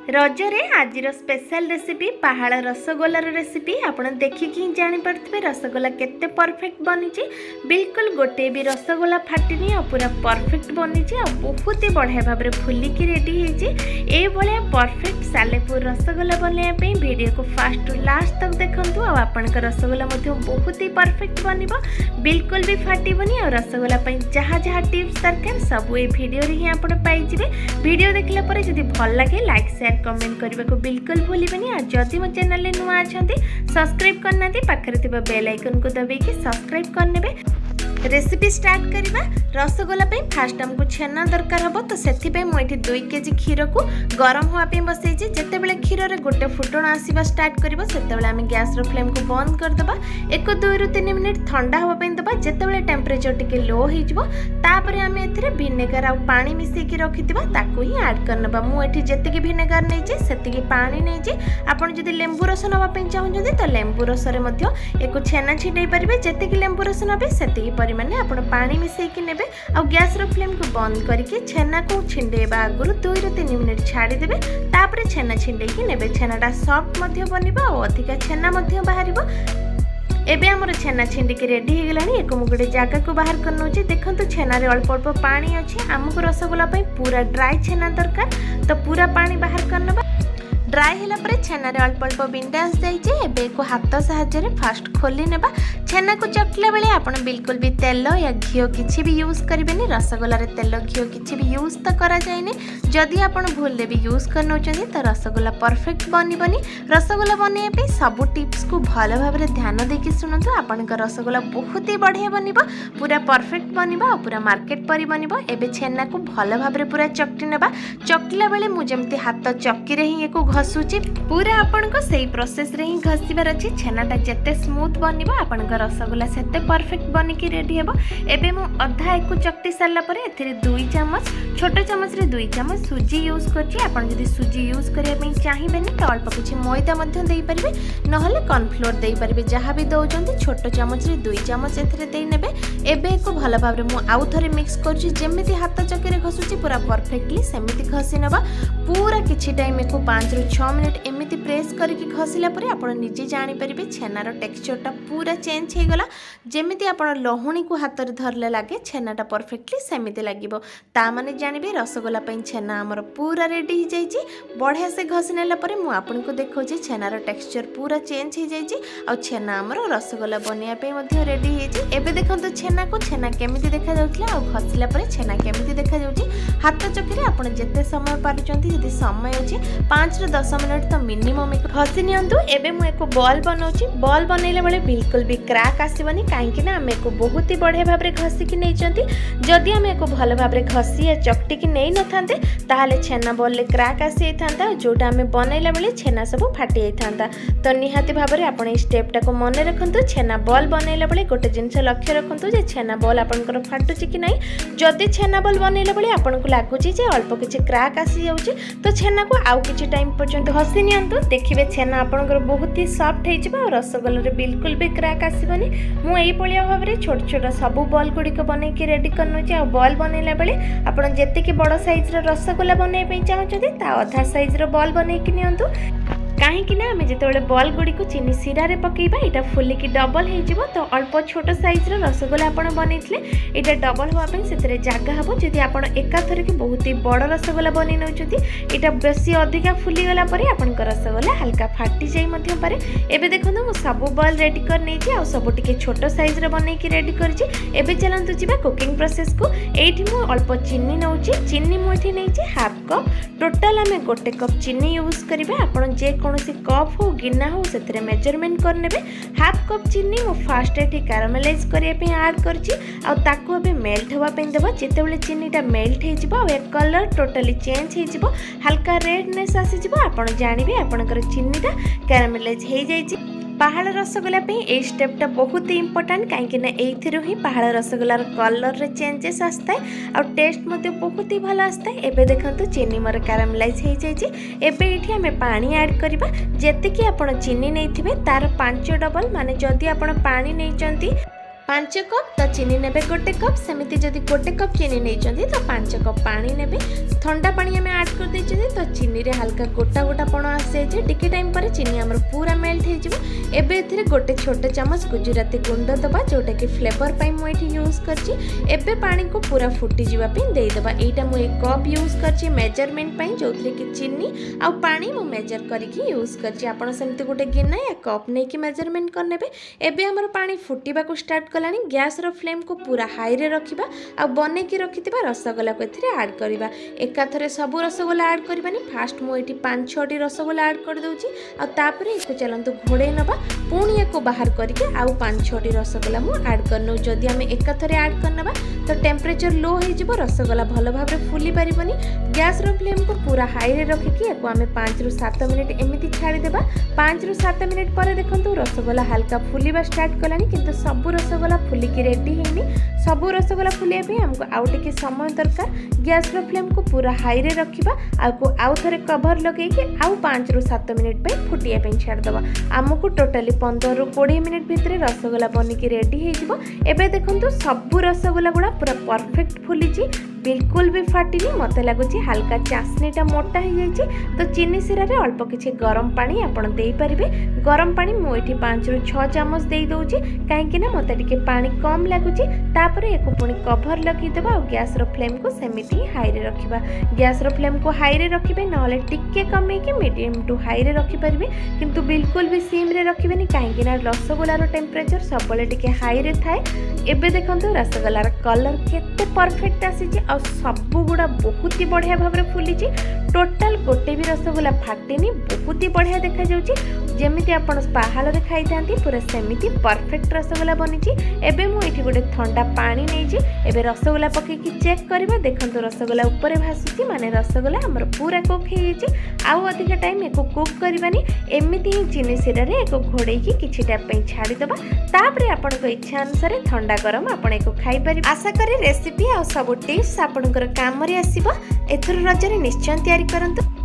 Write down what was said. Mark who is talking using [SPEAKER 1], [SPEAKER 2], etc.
[SPEAKER 1] रजरे आज special recipe पहाड़ रसगोल्लार recipe आपड़ देखिकी जानीपे रसगोल्ला केते परफेक्ट बनी बिल्कुल गोटे भी रसगोल्ला फाटिनी और पूरा परफेक्ट बनी बहुत ही बढ़िया भाव में फुलिकी रेडी होती परफेक्ट सालेपुर रसगोल्ला बनवाई वीडियो को फास्ट टू लास्ट तक देखूँ आपण रसगोल्ला बहुत ही परफेक्ट बन बिल्कुल भी फाटबनी और रसगोल्ला जहाँ जहाँ टिप्स दरकार सब ये वीडियो ही आप पाइबे। वीडियो देखला पर जदि भल लगे लाइक शेयर कमेंट करने को बिल्कुल भूलिबेनी। और जदि मो चैनल रे नुआ अछंती सब्सक्राइब करना पाखरे थिबा बेल आइकन को दबाइके सब्सक्राइब करनेबे। रेसिपी स्टार्ट करवा। रसगोल्ला फास्ट आमको छेना दरकार हम तो से 2 केजी क्षीर को गरम होगापी बसई जितेबाला क्षीर में गोटे फुटण आसवा स्टार्ट कर से गैस फ्लेम को बंद करदे। 1-2 ରୁ 3 मिनिट ठंडा होगापी दबा जितेबाला टेम्परेचर टिके लो होपर आम ए भिनेगार आ पानी मिसेकी रखि ही आड करना। मुझे जी भिनेगार नहीं से पानी नहीं आपड़ जब लेंबू रस नापी चाहते तो लेंबू रस एक छेना छिड़े पारे जी लेंबू रस ने से माने आपण पानी मिसेकी नेबे आ गैस रो फ्लेम को बंद करके छेना को छिंडेबा आगुरु 2-3 मिनिट छाड़ी देबे। तापरे छेना छिंडेकी नेबे। छेनाटा सॉफ्ट मध्य बनिबा और अधिका छेना मध्य बाहरिबो। एबे हमर छेना छिंडिकी रेडी हो गलानी। एक मु गोटे जगह को बाहर कर नउची। देखंतु छेना रे अल्प अल्प पानी अछि। हमको रसगोल्ला पई पूरा ड्राई छेना दरकार तो पूरा पानी बाहर करनबा। ड्राई होला परे छेना रे अल्प अल्प बिंडा आस जाइए। एबे को हाथ साहाय्य फास्ट खोली नेबा। छेना को चकला बेले आपण बिल्कुल भी तेल या घिओ किछि भी यूज करिवेनी। रसगोल्ला रे तेल घिओ किछि भी यूज तो करा जायनी। जदि आपण भूलले भी यूज करनो चंदी तो रसगोल्ला परफेक्ट बनिबनी। रसगोल्ला बने पे सब टिप्स को भलो भाव रे ध्यान देकी सुनंतु। आपण का रसगोल्ला बहुत ही बढ़िया बनिबो पूरा परफेक्ट बनिबो और पूरा मार्केट परि बनिबो। एबे छेना को भलो भाव रे पूरा चकटी नेबा। चकला बेले मु जेमति हाथ चक्की रे ही एको घसुची पूरा आपण को सही प्रोसेस रे ही घसीबार अछि। छेनाटा जेते स्मूथ बनिबो आपण का रसगोल्ला सेते परफेक्ट बनिकी रेडी हेबो। एबे मु अधा एको चकटी सारला परे एथिरे 2 चम्मच छोट चम्मच रे 2 चम्मच सुजी यूज करछि। आपण जदि सुजी यूज करिया पे चाहिबेनी तो अल्प किछि मैदा मध्य देई परिबे नहले कॉर्नफ्लोर देई परिबे। जहाँ भी दउचंती छोट चम्मच रे 2 चम्मच एथिरे देई नेबे। एबे एको भलो भाव रे मु आउ थरे मिक्स करछि। जेमिति हाथ चक्की रे घसुछि पूरा परफेक्टली सेमिति घसी नेबा। पूरा किछि टाइम एको 5 ରୁ 6 मिनिट एमिति प्रेस करके घसिला परे आपण निजे जानि परिबे छेनार टेक्सचरटा पूरा चेंज हे गला। जेमिति आपण लहुणी को हाथ रे धरले लागे छेनाटा परफेक्टली सेमिति लागिबो। ता माने जानिबे रसगोल्ला पई छेना हमर पूरा रेडी हो जाइछि। बढ़िया से घसी नेला परे मु आपण को देखौछि छेनार टेक्सचर पूरा चेंज हो जाइछि आ छेना हमर रसगोल्ला बनिया पे मध्ये रेडी हेछि। एबे देखंतु छेना को छेना केमिति देखा जाउथला आ घसिला परे छेना केमिति देखा जाउछि। हाथ चक्की रे आपण जेते समय पारुचंती जदि समय अछि 5 ରୁ 10 मिनिट तो मिनिमम एक घसी नियंतु। एबे मु एको बॉल बनाउछि। बॉल बनैले बेले बिल्कुल भी क्रैक आसीबनी काहेकि ना हमें को बहुत ही बढ़िया भाव रे घसी की नै चंती। जदि हमें को भलो भाव रे घसी या चकटी की नै नथांते ताहाले छेना बॉल ले क्रैक आसी थांता जोटा हमें बनैला बेले छेना सब फाटी थांता। तो निहाती भाव रे आपण ए स्टेप टा को मन रखंतु। छेना बॉल बनैला बेले गोटे जिंस लक्ष्य रखंतु जे छेना बॉल आपनकर फाटुची कि नै। जदि छेना बॉल बनैला बेले आपन को लागुची जे अल्प किछि क्रैक आसी जाउची तो छेना को आउ किछि टाइम पर्यंत घसी नियंतु। देखिबे छेना आपनकर बहुत ही सॉफ्ट हे जिबा और रसगोल्ला रे बिल्कुल भी क्रैक आसीबनी। मु एई पळिया भाव रे छोट छोट सब बॉल गुडी को बनै के रेडी करनो छी। आ बॉल बनैला बेले आपण जेते कि बड़ साइज रो रसगोल्ला बनै पे चाहउछथि ता आधा साइज रो बॉल बनै कि नियंतु। कहीं ना आम जो बॉल गुड़ी को चीनी सिरा रे पकेबा एटा फुलिकी डबल हो तो अल्प छोट साइज रो रसगोल्ला आपण बनैथिले एटा डबल होआ पे सेतरे जागा हबो। जदि आपण एका थरे के बहुत ही बड़ रसगोल्ला बनै नउछथि एटा बेसी अधिका फुली गला परे आपण को रसगोल्ला हल्का फाटी जाई मध्य पारे। एबे देखंतु मु सब बॉल रेडी कर नै छी आ सब टिके छोट साइज रो बनै की रेडी कर छी। एबे चलंतु जिबा कुकिंग प्रोसेस को। एठी मु अल्प चीनी नउची। चीनी मु एठी नै छी हाफ कप। टोटल हमें 1 कप चीनी यूज करिवे। आपण जे कोनोसी कप हो गिना हो से मेजरमेंट कर नेबे। हाफ कप चीनी मु फास्ट एठी कैरामेलाइज करिया पे ऐड करछि आ ताको अबे मेल्ट होवा पे देबा। जेतेबेले चीनीटा मेल्ट हे जिवो आ कलर टोटली चेंज हे जिवो हल्का रेडनेस आसी जिवो आपण जानिबे आपनकर चीनीटा कैरामेलाइज हे जाइछि। पहाड़ रसगोल्ला पे ए स्टेपटा बहुत ही इंपोर्टेंट कहीं एथिरो ही पहाड़ रसगोल्लार कलर रे चेंजेस आस्ता है और टेस्ट मते बहुत ही भलो आस्ता है। एबे देखंतु चीनी मोर कैरामेलाइज हो जाइछि। एबे एठी हमें पानी ऐड करबा। जेते कि आपण चीनी नैथिबे तार 5 डबल माने जदि आपण पानी नैचंती 5 कप तो चीनी ने 1 कप सेमती जदि 1 कप चीनी नहीं तो 5 कप पानी ने ठंडा पानी आम आड कर दे तो चीनी रे हल्का गोटा गोटा पण आसी जाए टिके टाइम पर चीनी आमर पूरा मेल्ट हो एबे गोटे छोटे चमच गुजराती गुंड दबा जोटा कि फ्लेवर पाई मुझे यूज कर पानी को पूरा फुटी जावाई देदेबा यहाँ मुझे कप यूज कर मेजरमेंट पाई जो कि चीनी आउ पानी मु मेजर करके यूज कर गोटे गिना या कप नहीं कि मेजरमेंट करने एबे हमर पानी फुटिबा को स्टार्ट कलानी गैस रो फ्लेम को पूरा हाई रे रखिबा आ बने की रखिथिबा रसगोल्ला को एथिरे ऐड करिबा एकाथरे सब रसगोल्ला ऐड करबानी फास्ट मु एठी 5-6 रसगोल्ला ऐड कर दउची आ तापरे एको चलंतु घोड़े नबा पुणी एको बाहर करके आउ 5-6 रसगोल्ला मु ऐड करनो जदि हम एकाथरे ऐड करनबा तो टेम्परेचर लो हो जिवो रसगोल्ला भलो भाबरे फुली परिबनी गैस रो फ्लेम को पूरा हाई रे रखिकी एको हम 5 ରୁ 7 मिनिट एमिति छाड़ी देबा 5 ରୁ 7 मिनिट पर देखंतु रसगोल्ला हल्का फुलिबा स्टार्ट कलानी किंतु सब रसगोल्ला फुलिकी रेडी हेनी सब रसगोल्ला फुलिया पे हमको आउ टिके समय दरकार गैस रो फ्लेम को पूरा हाई रे रखिबा आउ थरे कवर लगेकी आउ 5 ରୁ 7 मिनिट पे फुटिया पे छाड़ दबा हमको टोटली 15 ରୁ 20 मिनिट भितर रसगोल्ला बनिकी रेडी हे जिवो एबे देखंतु सब रसगोल्ला गुडा पूरा परफेक्ट फुलिची बिल्कुल भी फाटिनी मत लगुच हल्का चासनीटा मोटा हो जाए तो चीनी सिरा रे अल्प किसी गरम पानी आपण दे पारिबे गरम पानी मुझे 5 ରୁ 6 चामच दे दउची काहेकि ना मते टिके पानी कम लगुची तापरे एको पुणी कवर लगी देबा और गैस रो फ्लेम को सेमिति हाई रे रखिबा गैस रो फ्लेम को हाई रे रखिबे नले टिके कमे के मीडियम टू हाई रे रखि परिबे किंतु बिल्कुल भी सिम रे रखिबेनी काहेकि ना रसगोल्ला रो टेम्परेचर सबले टिके हाई रे थाए एबे देखंतु रसगोल्ला रो कलर केते परफेक्ट आसी और सब गुड़ा बहुत ही बढ़िया भाव में फुली टोटाल गोटे भी रसगोल्ला फाटिनी बहुत ही बढ़िया देखा जाउची जेमिति आपण पाहाल रे खाई थांती पूरा सेमिति परफेक्ट रसगोल्ला बनी एबे मु एठी गोटे ठंडा पानी नहीं एबे रसगोल्ला पके की चेक करबा देखंतु रसगोल्ला ऊपर भासुची माने रसगोल्ला हमर पूरा कुक हे जी आउ अधिक टाइम एको कुक करबानी एमिति ही चीनी सिरा रे एको घोड़े की किछि टाइम पे छाड़ी दबा तापरे आपण को इच्छा अनुसार ठंडा गरम आपण एको खाई पारि आशा करी रेसिपी आ सब टिप्स आपणकर काम रे आसीबा एथर रजरे निश्चय तैयारी करंतु।